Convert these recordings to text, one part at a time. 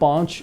5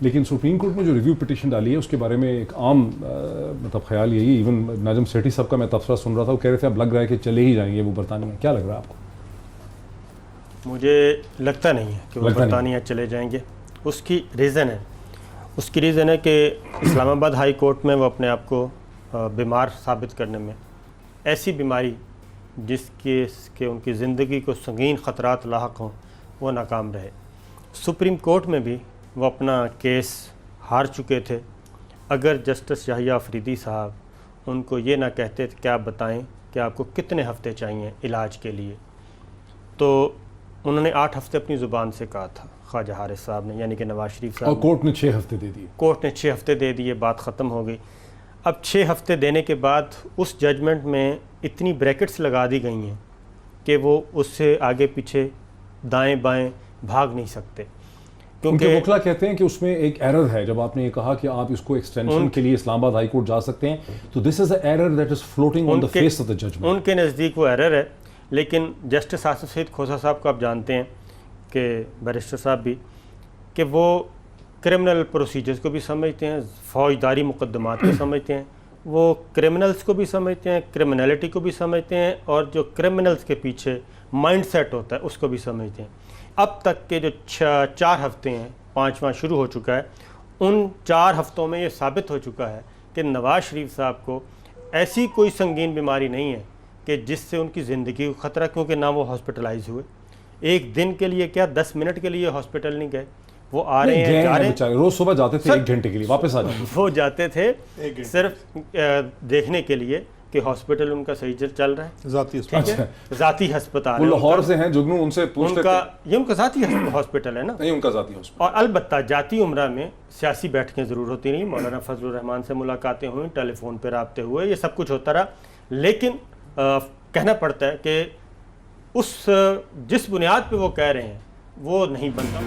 لیکن supreme court میں جو ریویو پٹیشن ڈالی ہے اس کے بارے میں ایک عام مطلب خیال یہی، ایون ناظم سیٹھی صاحب کا میں تبصرہ سن رہا تھا، وہ کہہ رہے تھے اب لگ رہا ہے کہ چلے ہی جائیں گے وہ برطانیہ. کیا لگ رہا ہے آپ کو؟ مجھے لگتا نہیں ہے کہ وہ برطانیہ چلے جائیں گے. اس کی ریزن ہے کہ اسلام آباد ہائی کورٹ میں وہ اپنے آپ کو بیمار ثابت کرنے میں، ایسی بیماری جس کے ان کی زندگی کو سنگین خطرات لاحق ہوں، وہ ناکام رہے. سپریم کورٹ میں بھی وہ اپنا کیس ہار چکے تھے. اگر جسٹس یحییٰ آفریدی صاحب ان کو یہ نہ کہتے کہ آپ بتائیں کہ آپ کو کتنے ہفتے چاہیے علاج کے لیے، تو انہوں نے 8 ہفتے اپنی زبان سے کہا تھا خواجہ حارث صاحب نے، یعنی کہ نواز شریف صاحب، اور کورٹ نے 6 ہفتے دے دیے. کورٹ نے 6 ہفتے دے دیے، بات ختم ہو گئی. اب 6 ہفتے دینے کے بعد اس ججمنٹ میں اتنی بریکٹس لگا دی گئی ہیں کہ وہ اس سے آگے پیچھے دائیں بائیں بھاگ نہیں سکتے. ان کے وکلا کہتے ہیں کہ اس میں ایک ایرر ہے. جب آپ نے یہ کہا کہ آپ اس کو ایکسٹینشن کے لیے اسلام آباد ہائی کورٹ جا سکتے ہیں، تو this is a error that is floating on the face of the judgement. ان کے نزدیک وہ ایرر ہے، لیکن جسٹس آصف سعید کھوسہ صاحب کو آپ جانتے ہیں کہ بیرسٹر صاحب بھی، کہ وہ کرمنل پروسیجرز کو بھی سمجھتے ہیں، فوجداری مقدمات کو سمجھتے ہیں، وہ کرمنلز کو بھی سمجھتے ہیں، کرمنلٹی کو بھی سمجھتے ہیں، اور جو کرمنلز کے پیچھے مائنڈ سیٹ ہوتا ہے اس کو بھی سمجھتے ہیں. اب تک کے جو 4 ہفتے ہیں، 5واں شروع ہو چکا ہے، ان 4 ہفتوں میں یہ ثابت ہو چکا ہے کہ نواز شریف صاحب کو ایسی کوئی سنگین بیماری نہیں ہے کہ جس سے ان کی زندگی کو خطرہ، کیونکہ نہ وہ ہاسپٹلائز ہوئے. ایک دن کے لیے کیا 10 منٹ کے لیے ہاسپٹل نہیں گئے، وہ آ رہے ہیں جا رہے ہیں. روز صبح جاتے تھے 1 گھنٹے کے لیے، واپس آ جاتے تھے. وہ جاتے تھے صرف دیکھنے کے لیے کہ ہاسپٹل ان کا صحیح چل رہا ہے، ذاتی ہسپتال. وہ لاہور سے ہیں جگنو، ان سے پوچھتے تھے. یہ ان کا ذاتی ہاسپٹل ہے نا، نہیں ان کا ذاتی ہاسپٹل. اور البتہ جاتی عمرہ میں سیاسی بیٹھکیں ضرور ہوتی رہیں، مولانا فضل الرحمان سے ملاقاتیں ہوئیں، ٹیلی فون پہ رابطے ہوئے، یہ سب کچھ ہوتا رہا. لیکن کہنا پڑتا ہے کہ جس بنیاد پہ وہ کہہ رہے ہیں وہ نہیں بنتا.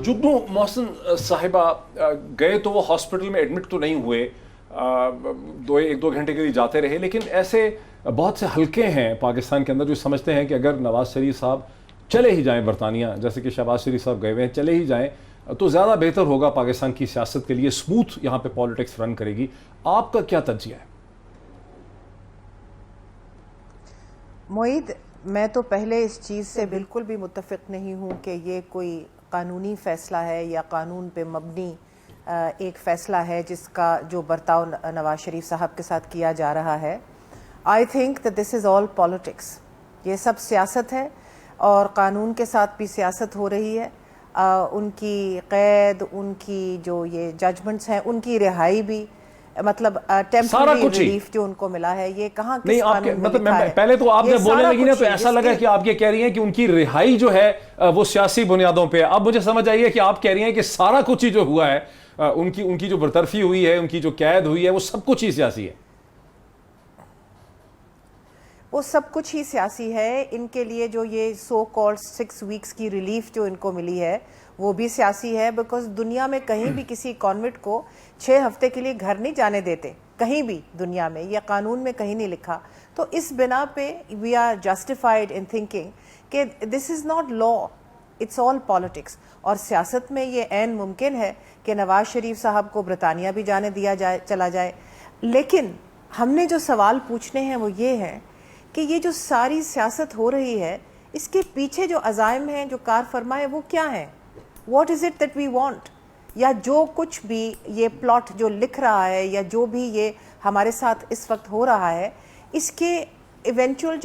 جگنو محسن صاحبہ گئے تو وہ ہاسپٹل میں ایڈمٹ تو نہیں ہوئے، 1-2 گھنٹے کے لیے جاتے رہے، لیکن ایسے بہت سے حلقے ہیں پاکستان کے اندر جو سمجھتے ہیں کہ اگر نواز شریف صاحب چلے ہی جائیں برطانیہ، جیسے کہ شہباز شریف صاحب گئے ہوئے ہیں، چلے ہی جائیں تو زیادہ بہتر ہوگا پاکستان کی سیاست کے لیے، اسموتھ یہاں پہ پالیٹکس رن کرے گی. آپ کا کیا تجزیہ ہے؟ معید، میں تو پہلے اس چیز سے بالکل بھی متفق نہیں ہوں کہ یہ کوئی قانونی فیصلہ ہے یا قانون پہ مبنی ایک فیصلہ ہے جس کا جو برتاؤ نواز شریف صاحب کے ساتھ کیا جا رہا ہے. I think that this is all politics. یہ سب سیاست ہے اور قانون کے ساتھ بھی سیاست ہو رہی ہے. ان کی قید، ان کی جو یہ ججمنٹس ہیں، ان کی رہائی بھی، مطلب ٹیمپرری ریلیف جو ان کو ملا ہے، یہ کہاں کس قانون میں لکھا ہے؟ پہلے تو آپ جب بولنے لگی نا تو ایسا لگا کہ آپ یہ کہہ رہی ہیں کہ ان کی رہائی جو ہے وہ سیاسی بنیادوں پہ. اب مجھے سمجھ آئی ہے کہ آپ کہہ رہی ہیں کہ سارا کچھ ہی جو ہوا ہے، ان کی جو برطرفی ہوئی ہے، ان کی جو قید ہوئی ہے، وہ سب کچھ ہی سیاسی ہے. وہ سب کچھ ہی سیاسی ہے. ان کے لیے جو یہ سو کالڈ 6 ویکس کی ریلیف جو ان کو ملی ہے وہ بھی سیاسی ہے، بیکاز دنیا میں کہیں بھی کسی کانوینٹ کو 6 ہفتے کے لیے گھر نہیں جانے دیتے، کہیں بھی دنیا میں، یہ قانون میں کہیں نہیں لکھا. تو اس بنا پہ we are justified in thinking کہ this is not law, it's all politics. اور سیاست میں یہ عین ممکن ہے کہ نواز شریف صاحب کو برطانیہ بھی جانے دیا جائے، چلا جائے. لیکن ہم نے جو سوال پوچھنے ہیں وہ یہ ہے کہ یہ جو ساری سیاست ہو رہی ہے، اس کے پیچھے جو عزائم ہیں، جو کار فرما ہے، وہ کیا ہیں؟ What is it that we want? یا جو کچھ بھی یہ پلاٹ جو لکھ رہا ہے یا جو بھی یہ ہمارے ساتھ اس وقت ہو رہا ہے، اس کے ایونچول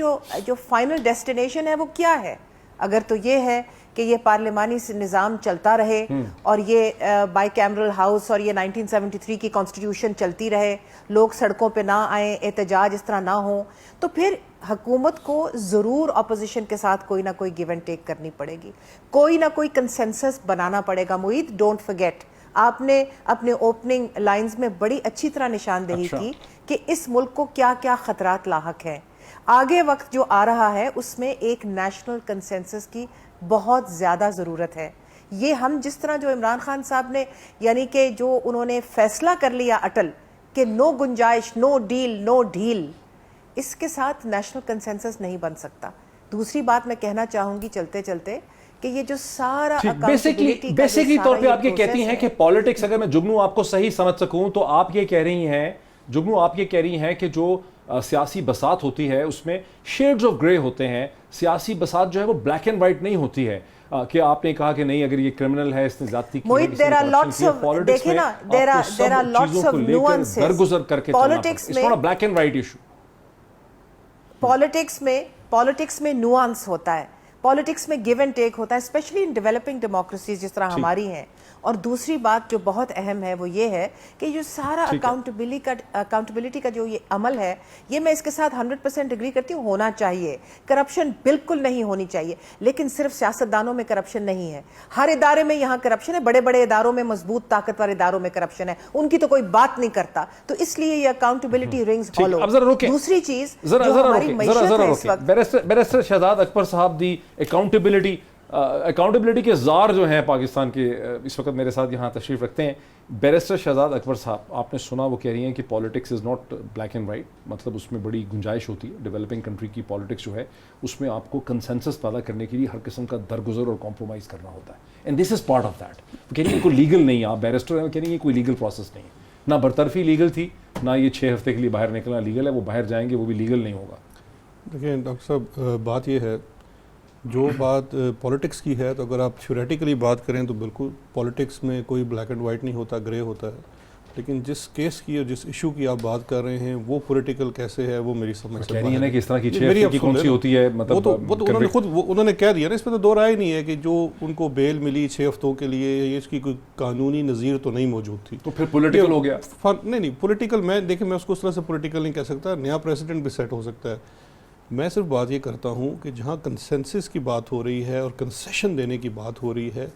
جو فائنل ڈیسٹینیشن ہے وہ کیا ہے؟ اگر تو یہ ہے کہ یہ پارلیمانی نظام چلتا رہے اور یہ بائی کیمرل ہاؤس اور یہ 1973 کی کانسٹیٹیوشن چلتی رہے، لوگ سڑکوں پہ نہ آئیں، احتجاج اس طرح نہ ہوں، تو پھر حکومت کو ضرور اپوزیشن کے ساتھ کوئی نہ کوئی گیو اینڈ ٹیک کرنی پڑے گی، کوئی نہ کوئی کنسنسس بنانا پڑے گا. معید، ڈونٹ فرگیٹ، آپ نے اپنے اوپننگ لائنز میں بڑی اچھی طرح نشاندہی کی کہ اس ملک کو کیا کیا خطرات لاحق ہیں. آگے وقت جو آ رہا ہے اس میں ایک نیشنل کنسنسس کی بہت زیادہ ضرورت ہے. یہ ہم جس طرح جو عمران خان صاحب نے یعنی کہ جو انہوں نے فیصلہ کر لیا اٹل کہ نو گنجائش، نو ڈیل، نو ڈھیل، اس کے ساتھ نیشنل کنسنسس نہیں بن سکتا. دوسری بات میں کہنا چاہوں گی چلتے چلتے کہ یہ جو سارا بیسکلی طور پہ آپ یہ کہتی ہیں کہ پالیٹکس، اگر میں جگنو آپ کو صحیح سمجھ سکوں تو آپ یہ کہہ رہی ہیں، جگنو آپ یہ کہہ رہی ہیں کہ جو سیاسی بساط ہوتی ہے اس میں شیڈز آف گرے ہوتے ہیں. سیاسی بساط جو ہے وہ بلیک اینڈ وائٹ نہیں ہوتی ہے کہ آپ نے کہا کہ نہیں اگر یہ کرمنل ہے، اس نے زیادتی کی، Mohit there are lots of دیکھیں نا there are lots of nuances. درگزر کر کے پالیٹکس میں black and white issue. Politics میں نوانس ہوتا ہے، پالیٹکس میں گیو اینڈ ٹیک ہوتا ہے، اسپیشلی ان ڈیولپنگ ڈیموکریسیز جس طرح ہماری ہیں. اور دوسری بات جو بہت اہم ہے وہ یہ ہے کہ جو سارا اکاؤنٹیبلٹی کا جو یہ عمل ہے، یہ میں اس کے ساتھ 100% اگری کرتی ہوں، ہونا چاہیے. کرپشن بالکل نہیں ہونی چاہیے، لیکن صرف سیاستدانوں میں کرپشن نہیں ہے، ہر ادارے میں یہاں کرپشن ہے. بڑے بڑے اداروں میں، مضبوط طاقتور اداروں میں کرپشن ہے، ان کی تو کوئی بات نہیں کرتا. تو اس لیے یہ اکاؤنٹیبلٹی رنگز ہالو. دوسری چیز جو ہماری معیشت ہے اس وقت، بیرسٹر شہزاد اکبر صاحب دی اکاؤنٹیبلٹی کے زار جو ہیں پاکستان کے اس وقت میرے ساتھ یہاں تشریف رکھتے ہیں. بیرسٹر شہزاد اکبر صاحب، آپ نے سنا وہ کہہ رہی ہیں کہ politics is not black and white, مطلب اس میں بڑی گنجائش ہوتی ہے. ڈیولپنگ کنٹری کی پالیٹکس جو ہے اس میں آپ کو کنسنسس پیدا کرنے کے لیے ہر قسم کا درگزر اور کمپرومائز کرنا ہوتا ہے. And this is part of that. وہ کہہ رہی ہیں کوئی لیگل نہیں، آپ بیرسٹر ہیں، کہہ رہی ہیں کوئی لیگل پروسیس نہیں ہے. نہ برطرفی لیگل تھی، نہ یہ 6 ہفتے کے لیے باہر نکلنا لیگل ہے. وہ باہر جائیں گے وہ بھی لیگل نہیں ہوگا. دیکھیں ڈاکٹر صاحب، بات یہ ہے جو بات پولیٹکس کی ہے، تو اگر آپ تھیوریٹیکلی بات کریں تو بالکل پولیٹکس میں کوئی بلیک اینڈ وائٹ نہیں ہوتا، گرے ہوتا ہے. لیکن جس کیس کی اور جس ایشو کی آپ بات کر رہے ہیں وہ پولیٹیکل کیسے ہے وہ میری سمجھ سے کہہ رہی ہے نا کہ اس طرح کی 6 ہفتے کی کون سی ہوتی ہے، مطلب وہ تو انہوں نے خود انہوں نے کہہ دیا نا، اس میں تو دو رائے نہیں ہے کہ جو ان کو بیل ملی 6 ہفتوں کے لیے، یہ اس کی کوئی قانونی نظیر تو نہیں موجود تھی. تو پھر پولیٹیکل ہو گیا. نہیں پولیٹیکل، میں دیکھیں میں اس کو اس طرح سے پولیٹیکل نہیں کہہ سکتا. نیا پریسیڈنٹ بھی سیٹ ہو سکتا ہے. میں صرف بات یہ کرتا ہوں کہ جہاں کنسنسس کی بات ہو رہی ہے اور کنسیشن دینے کی بات ہو رہی ہے،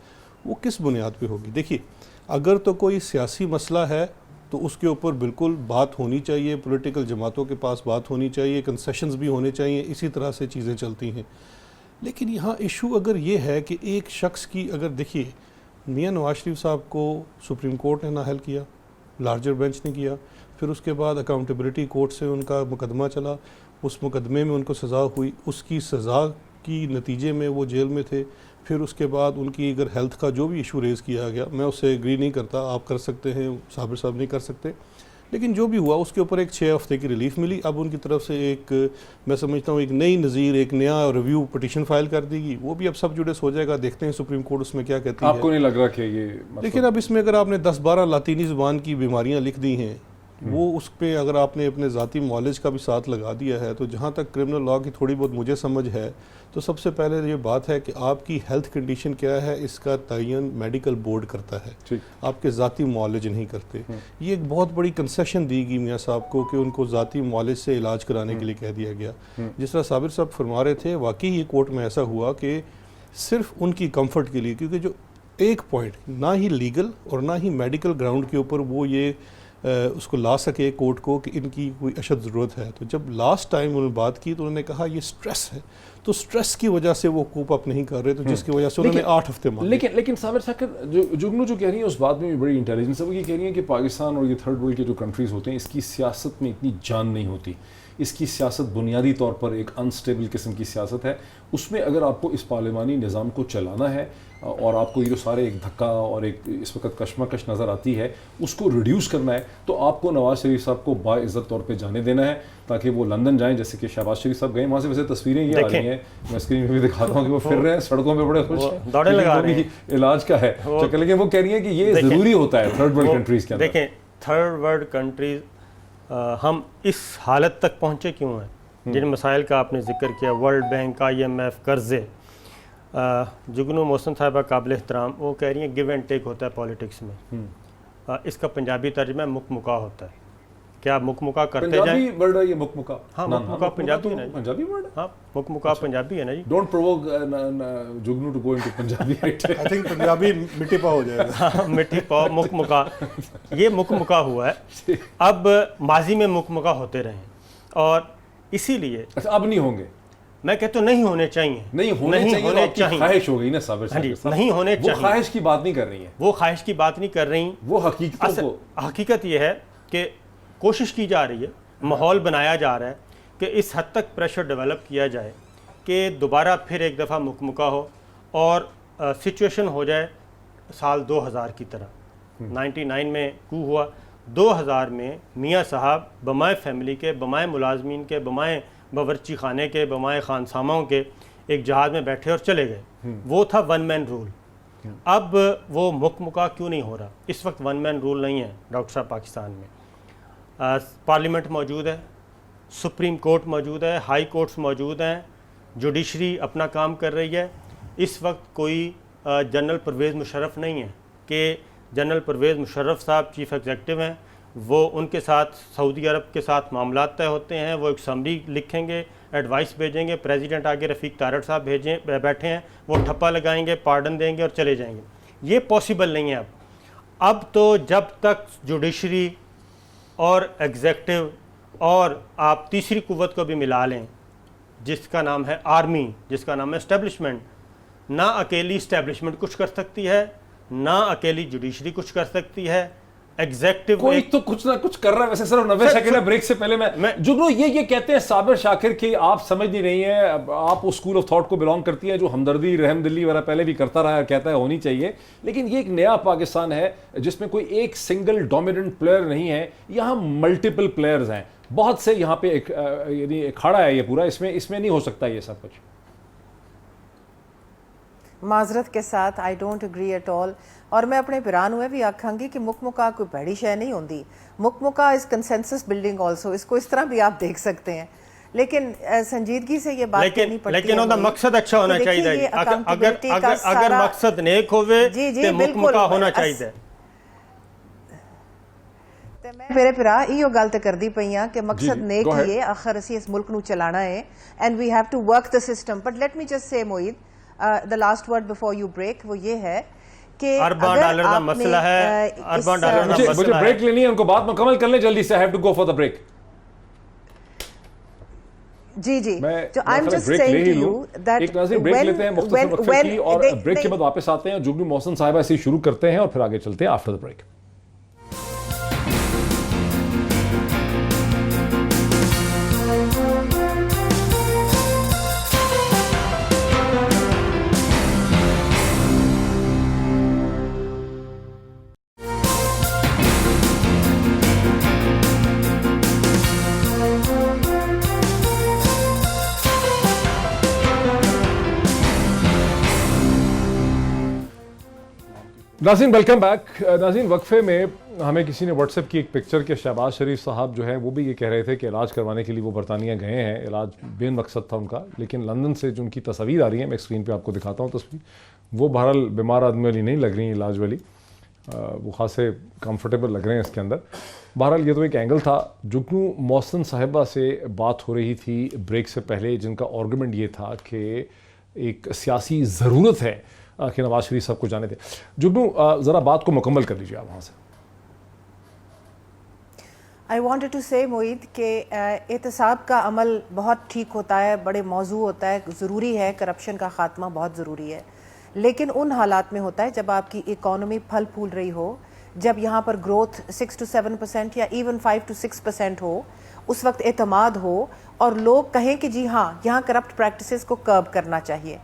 وہ کس بنیاد پہ ہوگی. دیکھیے اگر تو کوئی سیاسی مسئلہ ہے تو اس کے اوپر بالکل بات ہونی چاہیے، پولیٹیکل جماعتوں کے پاس بات ہونی چاہیے، کنسیشنز بھی ہونے چاہیے، اسی طرح سے چیزیں چلتی ہیں. لیکن یہاں ایشو اگر یہ ہے کہ ایک شخص کی، اگر دیکھیے میاں نواز شریف صاحب کو سپریم کورٹ نے نااہل کیا، لارجر بینچ نے کیا، پھر اس کے بعد اکاؤنٹیبلٹی کورٹ سے ان کا مقدمہ چلا، اس مقدمے میں ان کو سزا ہوئی، اس کی سزا کی نتیجے میں وہ جیل میں تھے. پھر اس کے بعد ان کی اگر ہیلتھ کا جو بھی ایشو ریز کیا گیا، میں اس سے ایگری نہیں کرتا، آپ کر سکتے ہیں، صابر صاحب نہیں کر سکتے، لیکن جو بھی ہوا اس کے اوپر ایک 6 ہفتے کی ریلیف ملی. اب ان کی طرف سے ایک، میں سمجھتا ہوں ایک نئی نظیر، ایک نیا ریویو پٹیشن فائل کر دی گی. وہ بھی اب سب جوڈس ہو جائے گا، دیکھتے ہیں سپریم کورٹ اس میں کیا کہتی ہے. آپ کو نہیں لگ رہا کہ یہ لیکن اب اس میں اگر آپ نے 10-12 لاطینی زبان کی بیماریاں لکھ دی ہیں، وہ اس پہ اگر آپ نے اپنے ذاتی معالج کا بھی ساتھ لگا دیا ہے، تو جہاں تک کرمنل لاء کی تھوڑی بہت مجھے سمجھ ہے تو سب سے پہلے یہ بات ہے کہ آپ کی ہیلتھ کنڈیشن کیا ہے، اس کا تعین میڈیکل بورڈ کرتا ہے، آپ کے ذاتی معالج نہیں کرتے. یہ ایک بہت بڑی کنسیشن دی گئی میاں صاحب کو کہ ان کو ذاتی معالج سے علاج کرانے کے لیے کہہ دیا گیا. جس طرح صابر صاحب فرما رہے تھے، واقعی یہ کورٹ میں ایسا ہوا کہ صرف ان کی کمفرٹ کے لیے، کیونکہ جو ایک پوائنٹ نہ ہی لیگل اور نہ ہی میڈیکل گراؤنڈ کے اوپر وہ یہ اس کو لا سکے کورٹ کو کہ ان کی کوئی اشد ضرورت ہے. تو جب لاسٹ ٹائم انہوں نے بات کی تو انہوں نے کہا یہ سٹریس ہے، تو سٹریس کی وجہ سے وہ کوپ اپ نہیں کر رہے، تو جس کی وجہ سے انہوں نے 8 ہفتے مانگے. لیکن صابر صاحب جگنو جو کہہ رہی ہیں اس بات میں بھی بڑی انٹیلیجنس ہے. وہ یہ کہہ رہی ہیں کہ پاکستان اور یہ تھرڈ ورلڈ کے جو کنٹریز ہوتے ہیں، اس کی سیاست میں اتنی جان نہیں ہوتی. اس کی سیاست بنیادی طور پر ایک انسٹیبل قسم کی سیاست ہے. اس میں اگر آپ کو اس پارلیمانی نظام کو چلانا ہے اور آپ کو یہ جو سارے ایک دھکا اور ایک اس وقت کشمکش نظر آتی ہے اس کو ریڈیوس کرنا ہے، تو آپ کو نواز شریف صاحب کو باعزت طور پہ جانے دینا ہے تاکہ وہ لندن جائیں، جیسے کہ شہباز شریف صاحب گئے. وہاں سے ویسے تصویریں یہ آ رہی ہیں، میں اسکرین پہ بھی دکھاتا ہوں کہ وہ پھر رہے ہیں سڑکوں پہ بڑے خوش ہیں، دوڑے لگا رہے ہیں، علاج کا ہے چکر. لیکن وہ کہہ رہی ہیں کہ یہ ضروری ہوتا ہے تھرڈ ورلڈ کنٹریز کے اندر. دیکھیں تھرڈ ورلڈ کنٹریز ہم اس حالت تک پہنچے کیوں ہیں جن مسائل کا آپ نے ذکر کیا، ورلڈ بینک، IMF، قرضے. جگنو محسن صاحبہ قابل احترام، وہ کہہ رہی ہیں گیو اینڈ ٹیک ہوتا ہے پالیٹکس میں. اس کا پنجابی ترجمہ مکمکا ہوتا ہے. کیا مکمکا کرتے جائیں؟ پنجابی ورڈ ہے یہ مکمکا؟ ہاں مکمکا پنجابی ہے نا جی. پنجابی ورڈ ہے؟ ہاں مکمکا پنجابی ہے نا جی. Don't provoke Jugnu to go into Punjabi. I think Punjabi مٹی پا ہو جائے گا. ہاں مٹی پا مکمکا، یہ مکمکا ہوا ہے. اب ماضی میں مکمکا ہوتے رہے اور اسی لیے اچھا اب نہیں ہوں گے؟ میں کہتا ہوں نہیں ہونے چاہیے، نہیں ہونے چاہیے، خواہش ہو گئی نا صابر ہاں جی، صاحب، نہیں ہونے وہ چاہیے، خواہش کی بات نہیں کر رہی ہیں، وہ خواہش کی بات نہیں کر رہی، وہ حقیقتوں کو حقیقت یہ ہے کہ کوشش کی جا رہی ہے، ماحول بنایا جا رہا ہے کہ اس حد تک پریشر ڈیولپ کیا جائے کہ دوبارہ پھر ایک دفعہ مکمکا ہو اور سچویشن ہو جائے سال 2000 کی طرح۔ 99 میں کو ہوا، 2000 میں میاں صاحب بمائے فیملی کے، بمائے ملازمین کے، بمائے باورچی خانے کے، بمائے خانساماؤں کے ایک جہاز میں بیٹھے اور چلے گئے۔ وہ تھا ون مین رول۔ اب وہ مکمکا کیوں نہیں ہو رہا؟ اس وقت ون مین رول نہیں ہے ڈاکٹر صاحب پاکستان میں۔ پارلیمنٹ موجود ہے، سپریم کورٹ موجود ہے، ہائی کورٹس موجود ہیں، جوڈیشری اپنا کام کر رہی ہے۔ اس وقت کوئی جنرل پرویز مشرف نہیں ہے کہ جنرل پرویز مشرف صاحب چیف ایگزیکٹو ہیں، وہ ان کے ساتھ سعودی عرب کے ساتھ معاملات طے ہوتے ہیں، وہ ایک سمری لکھیں گے، ایڈوائس بھیجیں گے، پریزیڈنٹ آگے رفیق تارڑ صاحب بیٹھے ہیں، وہ ٹھپا لگائیں گے، پارڈن دیں گے اور چلے جائیں گے۔ یہ پاسبل نہیں ہے اب تو جب تک جوڈیشری اور ایگزیکٹو اور آپ تیسری قوت کو بھی ملا لیں جس کا نام ہے آرمی، جس کا نام ہے اسٹیبلشمنٹ، نہ اکیلی اسٹیبلشمنٹ کچھ کر سکتی ہے، نہ اکیلی جوڈیشری کچھ کر سکتی ہے، ایگزیکٹو کوئی تو کچھ نہ کچھ کر رہا ہے۔ ویسے صرف 90 سیکنڈ ہے بریک سے پہلے میں جگنو یہ کہتے ہیں صابر شاکر کہ آپ سمجھ نہیں رہی ہیں، آپ اس اسکول آف تھاٹ کو بلانگ کرتی ہیں جو ہمدردی رحم دلی وغیرہ پہلے بھی کرتا رہا ہے، کہتا ہے ہونی چاہیے، لیکن یہ ایک نیا پاکستان ہے جس میں کوئی ایک سنگل ڈومیننٹ پلیئر نہیں ہے، یہاں ملٹیپل پلیئرز ہیں، بہت سے یہاں پہ یعنی اکھاڑا ہے یہ پورا، اس میں نہیں ہو سکتا یہ سب کچھ۔ معذرت کے ساتھ I don't agree at all, اور میں اپنے پیران ہوئے بھی آکھاں گی کہ مکمکا کوئی بڑی شے نہیں ہوندی، مکمکا از کنسنسس بلڈنگ آلسو، اس کو اس طرح بھی آپ دیکھ سکتے ہیں، لیکن سنجیدگی سے یہ بات کرنی پڑتی ہے۔ لیکن ان کا مقصد اچھا ہونا چاہیے، اگر مقصد نیک ہوئے تو مکمکا ہونا چاہیے۔ میرے پرا ایو گل تے کردی پئی ہاں کہ مقصد نیک ہی ہے، آخر اسی اس ملک نو چلانا ہے and we have to work the system, but let me just say Moeed the last word before you break وہ یہ ہے کہ ارباں ڈالر کا مسئلہ ہے، ارباں ڈالر کا مسئلہ ہے۔ مجھے بریک لینی ہے، ان کو بات مکمل کر لیں جلدی سے، I have to go for the break۔ جی تو I'm just saying to you that ایک ناظرین بریک لیتے ہیں مختصر وقفے کی، اور بریک کے بعد واپس آتے ہیں، جگنو محسن صاحبہ سے شروع کرتے ہیں اور پھر آگے چلتے ہیں آفٹر دا بریک۔ ناظرین ویلکم بیک۔ ناظرین وقفے میں ہمیں کسی نے واٹس ایپ کی ایک پکچر کے شہباز شریف صاحب جو ہے وہ بھی یہ کہہ رہے تھے کہ علاج کروانے کے لیے وہ برطانیہ گئے ہیں، علاج بین مقصد تھا ان کا، لیکن لندن سے جو ان کی تصاویر آ رہی ہیں، میں اسکرین پہ آپ کو دکھاتا ہوں تصویر، وہ بہرحال بیمار آدمی والی نہیں لگ رہی ہیں علاج والی، وہ خاصے کمفرٹیبل لگ رہے ہیں اس کے اندر۔ بہرحال یہ تو ایک اینگل تھا۔ جگنو محسن صاحبہ سے بات ہو رہی تھی بریک سے پہلے، جن کا آرگومنٹ یہ تھا کہ ایک سیاسی ضرورت ہے کہ نواز شریف صاحب کو جانے دیں۔ جگنو ذرا بات کو مکمل کر لیجیے آپ وہاں سے۔ I wanted to say موعید کہ احتساب کا عمل بہت ٹھیک ہوتا ہے، بڑے موضوع ہوتا ہے، ضروری ہے، کرپشن کا خاتمہ بہت ضروری ہے، لیکن ان حالات میں ہوتا ہے جب آپ کی اکانومی پھل پھول رہی ہو، جب یہاں پر گروتھ 6 to 7% یا ایون 5 to 6% ہو، اس وقت اعتماد ہو اور لوگ کہیں کہ جی ہاں یہاں کرپٹ پریکٹسز کو کرب کرنا چاہیے۔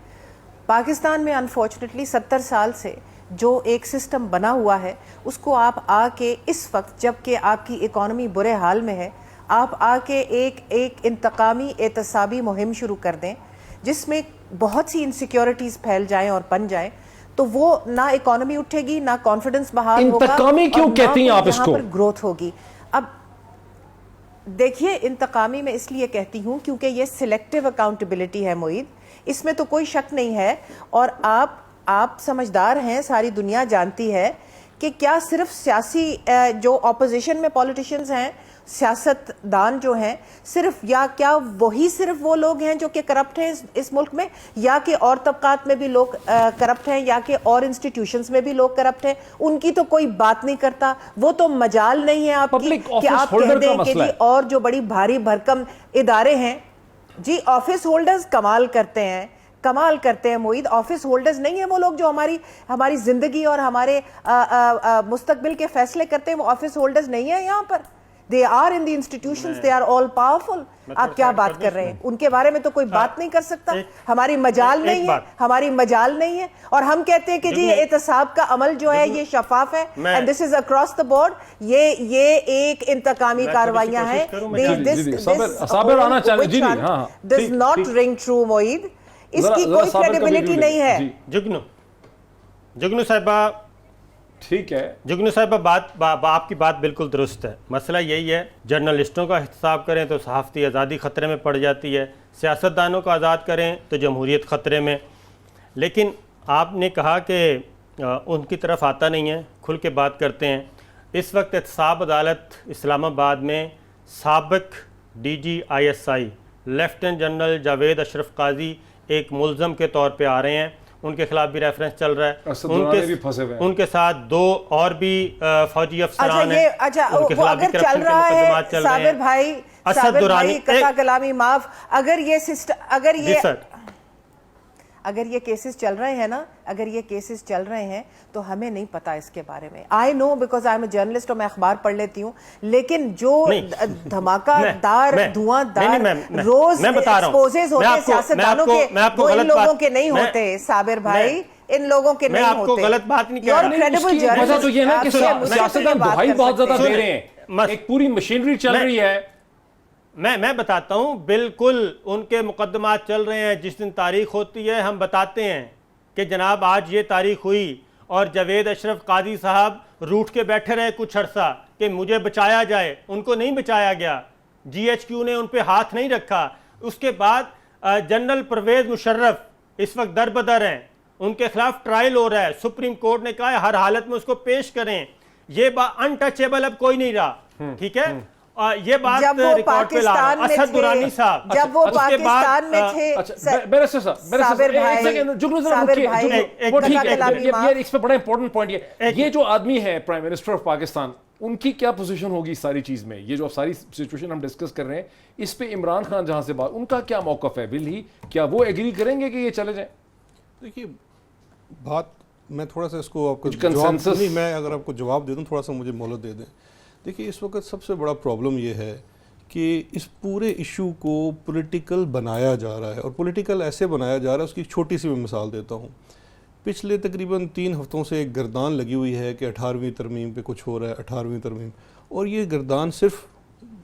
پاکستان میں انفارچونیٹلی 70 سال سے جو ایک سسٹم بنا ہوا ہے، اس کو آپ آ کے اس وقت جب کہ آپ کی اکانومی برے حال میں ہے، آپ آ کے ایک انتقامی احتسابی مہم شروع کر دیں جس میں بہت سی انسیکیورٹیز پھیل جائیں اور بن جائیں، تو وہ نہ اکانومی اٹھے گی، نہ کانفیڈنس بحال ہوگا، انتقامی کیوں کہتی ہیں آپ اس کو؟ یہاں پر گروتھ ہوگی۔ اب دیکھیے انتقامی میں اس لیے کہتی ہوں کیونکہ یہ سلیکٹیو اکاؤنٹیبلٹی ہے موعید، اس میں تو کوئی شک نہیں ہے، اور آپ سمجھدار ہیں، ساری دنیا جانتی ہے کہ کیا صرف سیاسی جو اپوزیشن میں پولیٹیشینز ہیں, سیاست دان جو ہیں, صرف یا کیا وہی صرف وہ لوگ ہیں جو کہ کرپٹ ہیں اس ملک میں, یا کہ اور طبقات میں بھی لوگ کرپٹ ہیں, یا کہ اور انسٹیٹیوشنز میں بھی لوگ کرپٹ ہیں؟ ان کی تو کوئی بات نہیں کرتا. وہ تو مجال نہیں ہے آپ کی کہ آپ کہہ دیں کہ جی اور جو بڑی بھاری بھرکم ادارے ہیں, جی آفس ہولڈرز کمال کرتے ہیں, کمال کرتے ہیں معید. آفس ہولڈرز نہیں ہیں وہ لوگ جو ہماری زندگی اور ہمارے مستقبل کے فیصلے کرتے ہیں, وہ آفس ہولڈرز نہیں ہیں یہاں پر. They are in the institutions, they are all powerful. آپ کیا بات کر رہے ہیں؟ ان کے بارے میں تو کوئی بات نہیں کر سکتا. ہماری مجال نہیں ہے, ہماری مجال نہیں ہے. اور ہم کہتے ہیں کہ جی احتساب کا عمل جو ہے یہ شفاف ہے, and this is across the board. یہ ایک انتقامی کاروائیاں ہیں. Does not ring true Moeed. اس کی کوئی credibility نہیں ہے. جگنو صاحبہ, ٹھیک ہے جگنو صاحبہ, آپ کی بات بالکل درست ہے. مسئلہ یہی ہے, جرنلسٹوں کا احتساب کریں تو صحافتی آزادی خطرے میں پڑ جاتی ہے, سیاستدانوں کو آزاد کریں تو جمہوریت خطرے میں. لیکن آپ نے کہا کہ ان کی طرف آتا نہیں ہے, کھل کے بات کرتے ہیں. اس وقت احتساب عدالت اسلام آباد میں سابق DGISI لیفٹیننٹ جنرل جاوید اشرف قاضی ایک ملزم کے طور پہ آ رہے ہیں. ان کے خلاف بھی ریفرنس چل رہا ہے. ان کے ساتھ 2 اور بھی فوجی افسران ہیں. ان کے خلاف بھی کرپشن کے مقدمات چل رہے ہیں. اسد درانی قطع کلامی معاف. اگر یہ کیسز چل رہے ہیں نا, اگر یہ کیسز چل رہے ہیں تو ہمیں نہیں پتا اس کے بارے میں. I know because I am a journalist اور میں اخبار پڑھ لیتی ہوں, لیکن جو دھماکہ دار دھواں دار روز ایکسپوزز ہوتے ہیں سیاستدانوں کے, وہ ان لوگوں کے نہیں ہوتے صابر بھائی, ان لوگوں کے نہیں ہوتے. میں آپ کو غلط بات نہیں کہہ رہا. وجہ تو یہ نا کہ سیاستدان دہائی بہت زیادہ دے رہے ہیں, ایک پوری مشینری چل رہی ہے. میں بتاتا ہوں, بالکل ان کے مقدمات چل رہے ہیں. جس دن تاریخ ہوتی ہے ہم بتاتے ہیں کہ جناب آج یہ تاریخ ہوئی, اور جاوید اشرف قاضی صاحب روٹھ کے بیٹھے رہے کچھ عرصہ کہ مجھے بچایا جائے. ان کو نہیں بچایا گیا, GHQ نے ان پہ ہاتھ نہیں رکھا. اس کے بعد جنرل پرویز مشرف اس وقت در بدر ہیں, ان کے خلاف ٹرائل ہو رہا ہے. سپریم کورٹ نے کہا ہے ہر حالت میں اس کو پیش کریں. یہ انٹچیبل اب کوئی نہیں رہا, ٹھیک ہے. یہ بات ریکارڈ پہ لا رہا ہوں. اسد درانی صاحب جب وہ پاکستان میں تھے, بیرسٹر صاحب اس پہ بڑا امپورٹنٹ پوائنٹ یہ جو آدمی ہے پرائم منسٹر آف پاکستان, ان کی کیا پوزیشن ہوگی اس ساری چیز میں؟ یہ جو ساری سچویشن ہم ڈسکس کر رہے ہیں اس پہ عمران خان جہاں سے بات, ان کا کیا موقف ہے؟ ول ہی, کیا وہ ایگری کریں گے کہ یہ چلے جائیں؟ دیکھیے بات, میں تھوڑا سا اس کو آپ کو جواب نہیں, میں اگر آپ کو جواب دے دوں تھوڑا سا مجھے مہلت دے دیں. دیکھیے اس وقت سب سے بڑا پرابلم یہ ہے کہ اس پورے ایشو کو پولیٹیکل بنایا جا رہا ہے, اور پولیٹیکل ایسے بنایا جا رہا ہے. اس کی ایک چھوٹی سی میں مثال دیتا ہوں. پچھلے تقریباً 3 ہفتوں سے ایک گردان لگی ہوئی ہے کہ 18ویں ترمیم پہ کچھ ہو رہا ہے, 18ویں ترمیم, اور یہ گردان صرف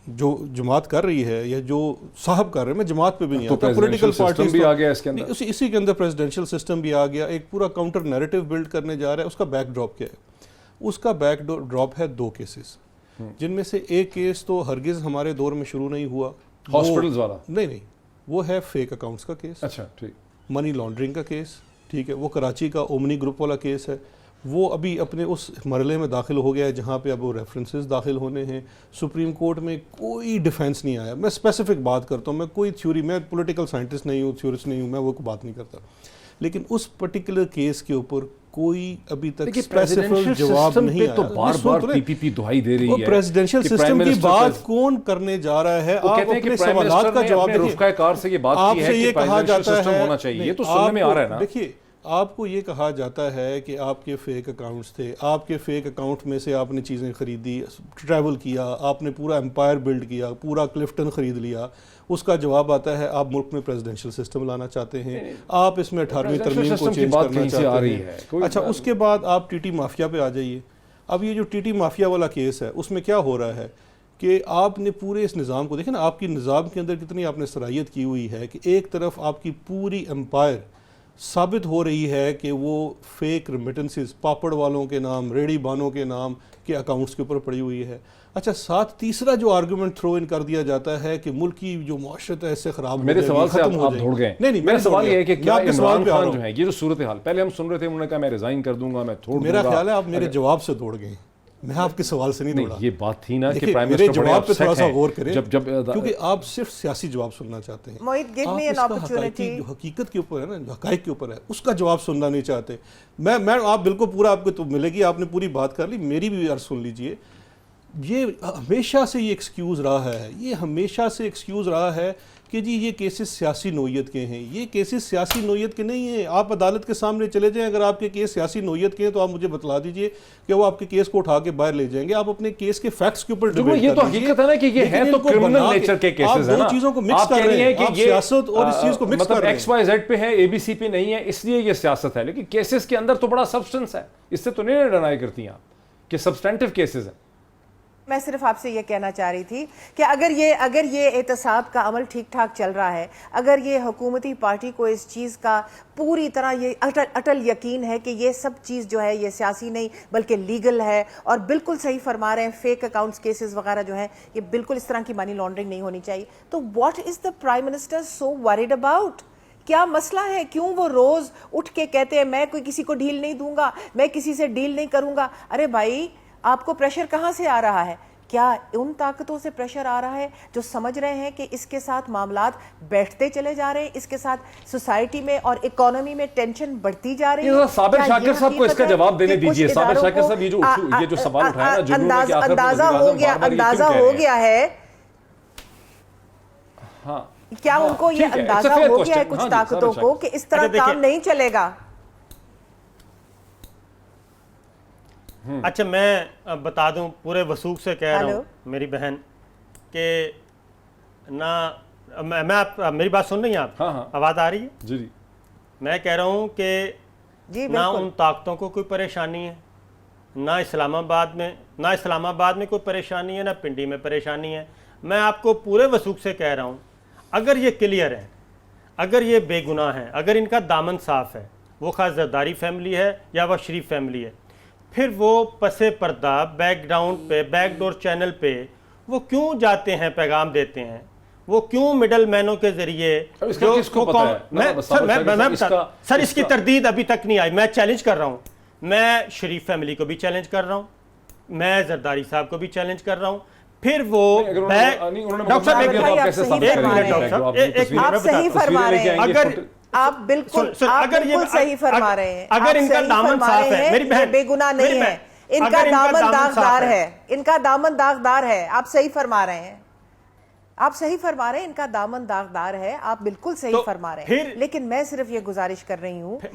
جو جماعت کر رہی ہے یا جو صاحب کر رہے ہیں, میں جماعت پہ بھی نہیں آتا, پولیٹیکل پارٹیز بھی آ گیا اس کے اندر, اسی کے اندر پریزیڈنشل سسٹم بھی آ گیا, ایک پورا کاؤنٹر نیریٹو بلڈ کرنے جا رہا ہے. اس کا بیک ڈراپ کیا ہے؟ اس کا بیک ڈراپ ہے 2 کیسز, جن میں سے ایک کیس تو ہرگز ہمارے دور میں شروع نہیں ہوا, ہاسپٹلز والا نہیں, وہ ہے فیک اکاؤنٹس کا کیس. اچھا ٹھیک. منی لانڈرنگ کا کیس, ٹھیک ہے, وہ کراچی کا اومنی گروپ والا کیس ہے. وہ ابھی اپنے اس مرحلے میں داخل ہو گیا ہے جہاں پہ اب وہ ریفرنسز داخل ہونے ہیں. سپریم کورٹ میں کوئی ڈیفینس نہیں آیا. میں اسپیسیفک بات کرتا ہوں, میں کوئی تھیوری, میں پولیٹیکل سائنٹسٹ نہیں ہوں, تھیورسٹ نہیں ہوں, میں وہ بات نہیں کرتا. لیکن اس پرٹیکولر کیس کے اوپر کوئی ابھی تک اسپیسیفک جواب نہیں آیا. تو بار بار پی پی پی دہائی دے رہی ہے. پریزیڈنشل سسٹم کی بات کون کرنے جا رہا ہے؟ آپ اپنے سوالات کا جواب دیکھیں. رفقۂ کار سے یہ بات کی ہے کہ پریزیڈنشل سسٹم ہونا چاہیے, یہ تو سننے میں آ رہا ہے نا. دیکھیے آپ کو یہ کہا جاتا ہے کہ آپ کے فیک اکاؤنٹس تھے, آپ کے فیک اکاؤنٹ میں سے آپ نے چیزیں خریدی, ٹریول کیا, آپ نے پورا امپائر بلڈ کیا, پورا کلفٹن خرید لیا. اس کا جواب آتا ہے آپ ملک میں پریزیڈنشل سسٹم لانا چاہتے ہیں, آپ اس میں 18ویں ترمیم کو چینج کرنا چاہتے ہیں. اچھا, اس کے بعد آپ ٹی ٹی مافیا پہ آ جائیے. اب یہ جو ٹی ٹی مافیا والا کیس ہے, اس میں کیا ہو رہا ہے کہ آپ نے پورے اس نظام کو دیکھیں نا, آپ کی نظام کے اندر کتنی آپ نے صلاحیت کی ہوئی ہے کہ ایک طرف آپ کی پوری امپائر ثابت ہو رہی ہے کہ وہ فیک ریمیٹنسز پاپڑ والوں کے نام, ریڑھی بانوں کے نام کے اکاؤنٹس کے اوپر پڑی ہوئی ہے. اچھا ساتھ تیسرا جو آرگومنٹ تھرو ان کر دیا جاتا ہے کہ ملک کی جو معاشرت ہے اس سے خراب میرے سوال سے آپ دوڑ گئے. نہیں میرا سوال یہ ہے کہ کیا عمران خان جو ہے یہ جو صورتحال پہلے ہم سن رہے تھے انہوں نے کہا میں ریزائن کر دوں گا میں چھوڑ دوں گا, میرا خیال ہے آپ میرے جواب سے دوڑ گئے, میں آپ کے سوال سے نہیں دوڑا. یہ بات تھی نا کہ میرے جواب پہ تھوڑا سا غور کریں کیونکہ آپ صرف سیاسی جواب سننا چاہتے ہیں. آپ اس کا جو حقیقت کے اوپر ہے نا, جو حقائق کے اوپر ہے اس کا جواب سننا نہیں چاہتے. میں آپ بالکل پورا آپ کو تو ملے گی, آپ نے پوری بات کر لی, میری بھی عرض سن لیجئے. یہ ہمیشہ سے یہ ایکسکیوز رہا ہے, یہ ہمیشہ سے ایکسکیوز رہا ہے کہ جی یہ کیسز سیاسی نوعیت کے ہیں. یہ کیسز سیاسی نوعیت کے نہیں ہیں. آپ عدالت کے سامنے چلے جائیں, اگر آپ کے کیس سیاسی نوعیت کے ہیں تو آپ مجھے بتلا دیجئے کہ وہ آپ کے کیس کو اٹھا کے باہر لے جائیں گے. آپ اپنے کیس کے فیکٹس کے اوپر ڈیبیٹ کر لیجئے. یہ تو حقیقت ہے نا کہ یہ ہے تو کرمنل نیچر کے کیسز ہیں نا. آپ دو چیزوں کو مکس کر رہے ہیں, آپ سیاست اور اس چیز کو مکس کر رہے ہیں. ایکس وائی زیڈ پہ ہے, اے بی سی پہ نہیں ہے, اس لیے یہ سیاست ہے. لیکن کیسز کے اندر تو بڑا سبسٹنس ہے, اس سے تو نہیں ڈینائی کرتی ہیں آپ کہ سبسٹینٹیو کیسز ہیں. میں صرف آپ سے یہ کہنا چاہ رہی تھی کہ اگر یہ احتساب کا عمل ٹھیک ٹھاک چل رہا ہے, اگر یہ حکومتی پارٹی کو اس چیز کا پوری طرح یہ اٹل یقین ہے کہ یہ سب چیز جو ہے یہ سیاسی نہیں بلکہ لیگل ہے, اور بالکل صحیح فرما رہے ہیں, فیک اکاؤنٹس کیسز وغیرہ جو ہیں یہ بالکل اس طرح کی منی لانڈرنگ نہیں ہونی چاہیے, تو what is the prime minister so worried about? کیا مسئلہ ہے؟ کیوں وہ روز اٹھ کے کہتے ہیں میں کوئی کسی کو ڈیل نہیں دوں گا, میں کسی سے ڈیل نہیں کروں گا؟ ارے بھائی آپ کو پریشر کہاں سے آ رہا ہے؟ کیا ان طاقتوں سے پریشر آ رہا ہے جو سمجھ رہے ہیں کہ اس کے ساتھ معاملات بیٹھتے چلے جا رہے ہیں, اس کے ساتھ سوسائٹی میں اور اکانومی میں ٹینشن بڑھتی جا رہی ہے؟ صابر شاکر صاحب کو اس کا جواب دینے دیجئے. صابر شاکر صاحب یہ جو سوال اٹھایا نا جنہوں نے اندازہ ہو گیا ہے, ہاں کیا ان کو یہ اندازہ ہو گیا ہے کچھ طاقتوں کو کہ اس طرح کام نہیں چلے گا؟ اچھا میں بتا دوں پورے وثوق سے کہہ رہا ہوں میری بہن کہ نہ میری بات سن رہی ہیں آپ؟ آواز آ رہی ہے؟ جی. میں کہہ رہا ہوں کہ نہ ان طاقتوں کو کوئی پریشانی ہے, نہ اسلام آباد میں کوئی پریشانی ہے, نہ پنڈی میں پریشانی ہے. میں آپ کو پورے وثوق سے کہہ رہا ہوں اگر یہ کلیئر ہے, اگر یہ بے گناہ ہیں, اگر ان کا دامن صاف ہے, وہ خاص زرداری فیملی ہے یا وہ شریف فیملی ہے, پھر وہ پس پردہ بیک گراؤنڈ پہ بیک ڈور چینل پہ وہ کیوں جاتے ہیں, پیغام دیتے ہیں, وہ کیوں مڈل مینوں کے ذریعے سر اس کی تردید ابھی تک نہیں آئی. میں چیلنج کر رہا ہوں, میں شریف فیملی کو بھی چیلنج کر رہا ہوں, میں زرداری صاحب کو بھی چیلنج کر رہا ہوں. پھر وہ آپ صحیح فرما رہے ہیں, آپ بالکل صحیح فرما رہے ہیں, اگر ان کا دامن صاف ہے, میری بہن بے گناہ نہیں ہے, ان کا دامن داغدار ہے, ان کا دامن داغدار ہے. آپ صحیح فرما رہے ہیں, آپ صحیح فرما رہے ہیں, ان کا دامن داغدار ہے, آپ بالکل صحیح فرما رہے ہیں. لیکن میں صرف یہ گزارش کر رہی ہوں کہ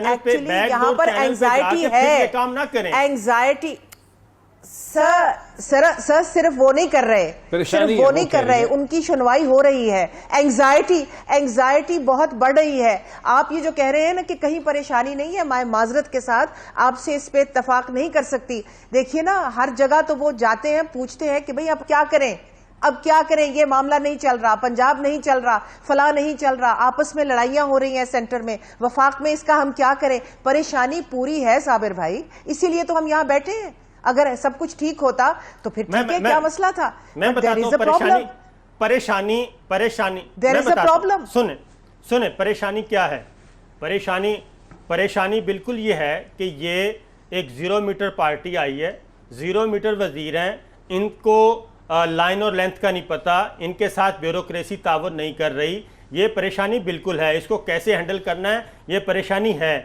ایکچولی یہاں پر اینگزائٹی ہے, اینگزائٹی سر صرف وہ نہیں کر رہے, ان کی سنوائی ہو رہی ہے. اینگزائٹی بہت بڑھ رہی ہے. آپ یہ جو کہہ رہے ہیں نا کہ کہیں پریشانی نہیں ہے, میں معذرت کے ساتھ آپ سے اس پہ اتفاق نہیں کر سکتی. دیکھیے نا ہر جگہ تو وہ جاتے ہیں, پوچھتے ہیں کہ بھئی اب کیا کریں, یہ معاملہ نہیں چل رہا, پنجاب نہیں چل رہا, فلاں نہیں چل رہا, آپس میں لڑائیاں ہو رہی ہیں سینٹر میں, وفاق میں, اس کا ہم کیا کریں؟ پریشانی پوری ہے صابر بھائی, اسی لیے تو ہم یہاں بیٹھے ہیں. اگر سب کچھ ٹھیک ہوتا تو پھر ٹھیک ہے, کیا مسئلہ تھا؟ میں بتاتا ہوں پریشانی سنیں پریشانی کیا ہے. پریشانی بالکل یہ ہے کہ یہ ایک 0 میٹر پارٹی آئی ہے, 0 میٹر وزیر ہیں, ان کو لائن اور لینتھ کا نہیں پتا, ان کے ساتھ بیوروکریسی تعاون نہیں کر رہی. یہ پریشانی بالکل ہے, اس کو کیسے ہینڈل کرنا ہے یہ پریشانی ہے.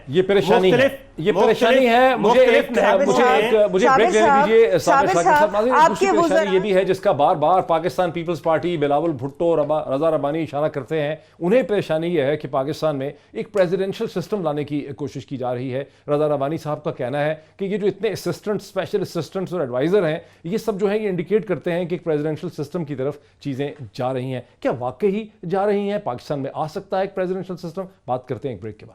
مجھے ایک بریک لینے دیجیے. صابر شاکر صاحب دوسری پریشانی یہ بھی ہے جس کا بار بار پاکستان پیپلز پارٹی, بلاول بھٹو, رضا ربانی اشارہ کرتے ہیں. انہیں پریشانی یہ ہے کہ پاکستان میں ایک پریزیڈنشل سسٹم لانے کی کوشش کی جا رہی ہے. رضا ربانی صاحب کا کہنا ہے کہ یہ جو اتنے اسسٹنٹ, اسپیشل اسسٹنٹس اور ایڈوائزر ہیں, یہ سب جو ہیں یہ انڈیکیٹ کرتے ہیں کہ ایک پریزیڈنشل سسٹم کی طرف چیزیں جا رہی ہیں. کیا واقعی جا رہی ہیں؟ پاکستان میں آ سکتا ہے ایک پریزیڈنشل سسٹم؟ بات کرتے ہیں ایک بریک کے بعد.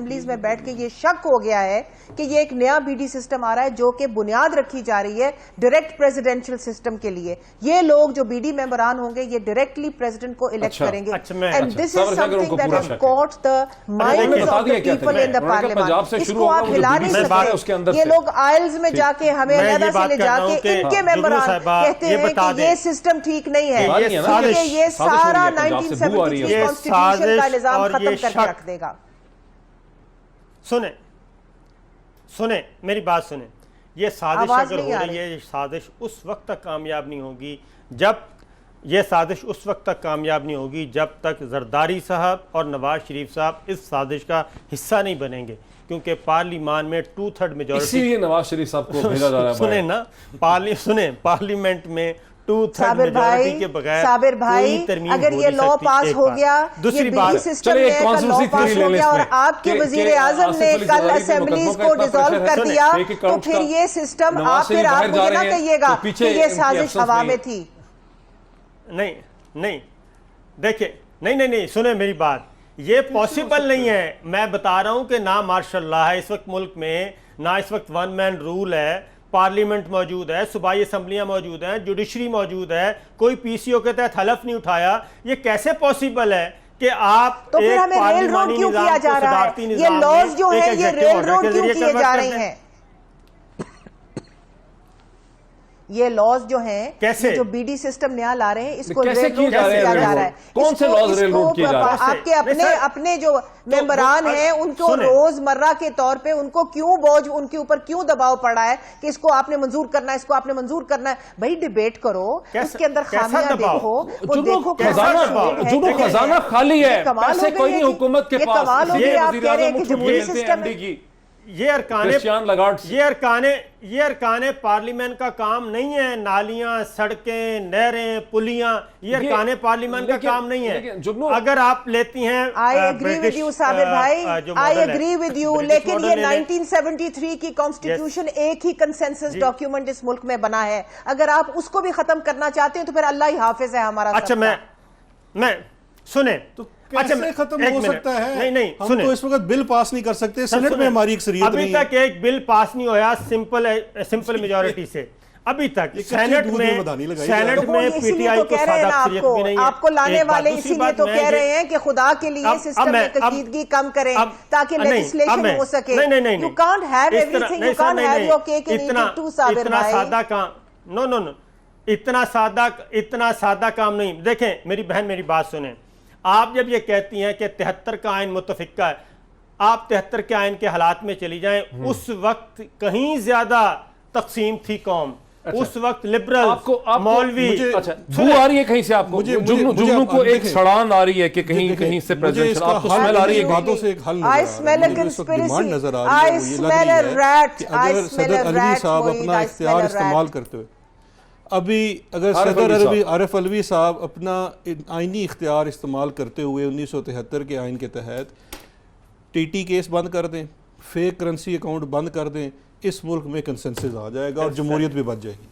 اسمبلیز میں بیٹھ کے یہ شک ہو گیا ہے کہ یہ ایک نیا بی ڈی سسٹم آ رہا ہے جو کہ بنیاد رکھی جا رہی ہے ڈائریکٹ پریزیڈنشل سسٹم کے لیے. یہ لوگ جو بی ڈی ممبران ہوں گے یہ ڈائریکٹلی پریزیڈنٹ کو الیکٹ کریں گے. And this is something that has caught the minds of the people in the parliament. اس کو آپ ہلا نہیں سکتے. یہ لوگ آئلز میں جا کے ہمیں علیحدہ سے لے جا کے ان کے ممبران کہتے ہیں کہ یہ سسٹم ٹھیک نہیں ہے, یہ سارا 1973 کانسٹیٹیوشن کا نظام ختم کر کے رکھ دے گا. سنیں میری بات سنیں. یہ سازش اگر ہو رہی ہے, یہ سازش اس وقت تک کامیاب نہیں ہوگی جب تک زرداری صاحب اور نواز شریف صاحب اس سازش کا حصہ نہیں بنیں گے, کیونکہ پارلیمان میں 2/3 میجورٹی. اسی لیے نواز شریف صاحب کو بھیجا جا رہا ہے. سنیں نا, پارلیمنٹ میں 2/3 میجورٹی کے بغیر صابر بھائی, اگر یہ لاء پاس ہو گیا, دوسری بات سسٹم میں لاء پاس ہو گیا اور آپ کے وزیر اعظم نے کل اسمبلیز کو ڈیزالو کر دیا, تو پھر یہ سسٹم آپ مجھے نہ کہیے گا کہ یہ سازش ہوا میں تھی. نہیں دیکھیں, نہیں سنیں میری بات, یہ پاسبل نہیں ہے. میں بتا رہا ہوں کہ نہ ماشاء اللہ ہے اس وقت ملک میں, نہ اس وقت ون مین رول ہے. پارلیمنٹ موجود ہے, صوبائی اسمبلیاں موجود ہیں, جوڈیشری موجود ہے, کوئی پی سی او کے تحت حلف نہیں اٹھایا. یہ کیسے پاسبل ہے کہ آپ تو پھر ہمیں ریل روڈ کیوں کیا جا رہا ہے؟ یہ لاز جو ہیں یہ ریل روڈ کیوں کیے جا رہے ہیں؟ یہ لاز جو ہیں جو بی ڈی سسٹم نیا لا رہے ہیں اس کو ریل روڈ کیا جا رہا ہے. کون سے لاز ریل روڈ کیے جا رہے ہیں؟ آپ کے اپنے جو ممبران ہیں ان کو روز مرہ کے طور پہ ان کو کیوں بوجھ, ان کے اوپر کیوں دباؤ پڑا ہے کہ اس کو آپ نے منظور کرنا ہے, اس کو آپ نے منظور کرنا ہے. بھائی ڈیبیٹ کرو, اس کے اندر خامیاں دیکھو, جو خزانہ خالی ہے, پیسے کوئی نہیں حکومت کے پاس. یہ کمال ہو گیا آپ کہہ رہے ہیں کہ جمہوری سسٹم ہے. یہ ارکان پارلیمنٹ کا کام نہیں ہے. نالیاں, سڑکیں, نہریں, پلیاں, یہ ارکان پارلیمنٹ کا کام نہیں ہے. اگر آپ لیتی ہیں, I agree with you صابر بھائی, I agree with you, لیکن یہ 1973 کی کانسٹیٹیوشن ایک ہی کنسنسس ڈاکیومنٹ اس ملک میں بنا ہے. اگر آپ اس کو بھی ختم کرنا چاہتے ہیں تو پھر اللہ ہی حافظ ہے ہمارا. اچھا میں سنیں کیسے ختم ہو سکتا ہے؟ ہم تو اس وقت بل پاس نہیں کر سکتے, سینٹ میں ہماری اکثریت نہیں ہے. ابھی تک ایک بل پاس نہیں ہویا سمپل میجورٹی سے. ابھی تک سینٹ میں پی ٹی آئی کو سادہ اکثریت بھی نہیں ہے. آپ کو لانے والے اسی لیے تو کہہ رہے ہیں کہ خدا کے لیے سسٹم میں کشیدگی کم کریں تاکہ لیجسلیشن ہو سکے. You can't have everything, you can't have your cake and eat it too, صابر بھائی. اتنا سادہ کام نو اتنا سادہ کام نہیں. دیکھیں میری بہن, میری بات سنیں. آپ جب یہ کہتی ہیں کہ 73 کا آئین متفقہ ہے, آپ 73 کے آئین کے حالات میں چلی جائیں, اس وقت کہیں زیادہ تقسیم تھی قوم. اس وقت لبرل, مولوی, بو آ رہی ہے کہیں سے, آپ کو جگنو کو ایک سڑان آ رہی ہے کہ کہیں سے پریزیڈنشل آپ کو سمیل آ رہی ہے. باتوں سے ایک حل نظر آ رہی ہے, وہ یہ لگ رہی ہے کہ اگر صدر علوی صاحب اپنا اختیار استعمال کرتے ہوئے, ابھی اگر صدر عارف علوی صاحب اپنا آئینی اختیار استعمال کرتے ہوئے 1973 کے آئین کے تحت ٹی ٹی کیس بند کر دیں, فیک کرنسی اکاؤنٹ بند کر دیں, اس ملک میں کنسنسس آ جائے گا اور جمہوریت بھی بچ جائے گی.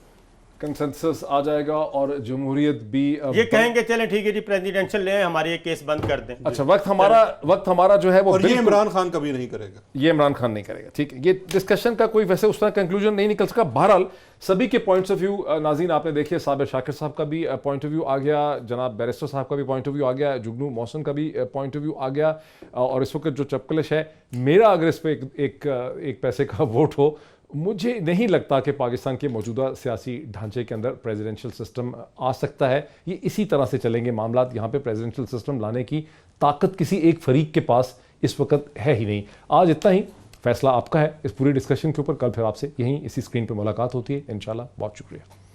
کنسنسس آ جائے گا اور جمہوریت بھی یہ کہیں گے چلیں ٹھیک ہے جی پریزیڈنشل لیں, ہماری یہ کیس بند کر دیں. اچھا وقت ہمارا جو ہے وہ, اور یہ عمران خان کبھی نہیں کرے گا, یہ عمران خان نہیں کرے گا. ٹھیک ہے, یہ ڈسکشن کا کوئی ویسے اس طرح کنکلوژن نہیں نکل سکا. بہرحال سبھی کے پوائنٹس آف ویو ناظرین آپ نے دیکھے, صابر شاکر صاحب کا بھی پوائنٹ آف ویو آ گیا, جناب بیرسٹر صاحب کا بھی پوائنٹ آف ویو آ گیا, جگنو محسن کا بھی پوائنٹ آف ویو آ گیا. اور اس وقت جو چپکلش ہے میرا, اگر اس پہ ایک پیسے کا ووٹ ہو, مجھے نہیں لگتا کہ پاکستان کے موجودہ سیاسی ڈھانچے کے اندر پریزیڈنشل سسٹم آ سکتا ہے. یہ اسی طرح سے چلیں گے معاملات. یہاں پہ پریزیڈنشل سسٹم لانے کی طاقت کسی ایک فریق کے پاس اس وقت ہے ہی نہیں. آج اتنا ہی, فیصلہ آپ کا ہے اس پوری ڈسکشن کے اوپر. کل پھر آپ سے یہیں اسی اسکرین پہ ملاقات ہوتی ہے انشاءاللہ. بہت شکریہ.